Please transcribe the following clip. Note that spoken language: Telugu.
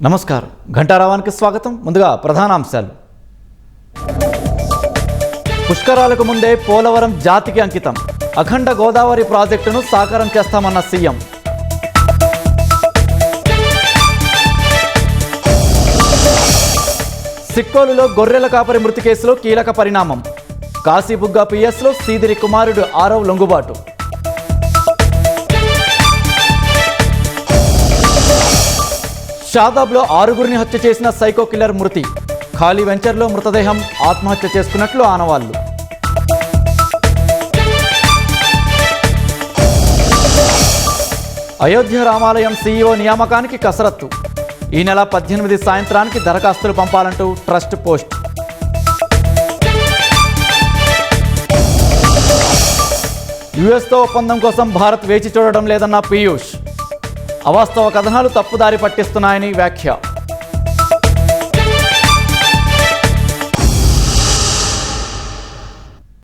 నమస్కారం. ఘంటారావానికి స్వాగతం. ముందుగా ప్రధానాంశాలు. పుష్కరాలకు ముందే పోలవరం జాతికి అంకితం. అఖండ గోదావరి ప్రాజెక్టును సాకారం చేస్తామన్న సీఎం. సిక్కోలులో గొర్రెల కాపరి మృతి కేసులో కీలక పరిణామం. కాశీబుగ్గ పిఎస్లో సీదిరి కుమారుడు ఆరవ్ లొంగుబాటు. షాదాబ్లో 6గురిని హత్య చేసిన సైకో కిల్లర్ మృతి. ఖాళీ వెంచర్లో మృతదేహం ఆత్మహత్య చేసుకున్నట్లు ఆనవాళ్లు. అయోధ్య రామాలయం సీఈఓ నియామకానికి కసరత్తు. ఈ నెల 18 సాయంత్రానికి దరఖాస్తులు పంపాలంటూ ట్రస్ట్ పోస్ట్. యుఎస్తో ఒప్పందం కోసం భారత్ వేచి చూడడం లేదన్న పీయూష్. అవాస్తవ కథనాలు తప్పుదారి పట్టిస్తున్నాయని వ్యాఖ్య.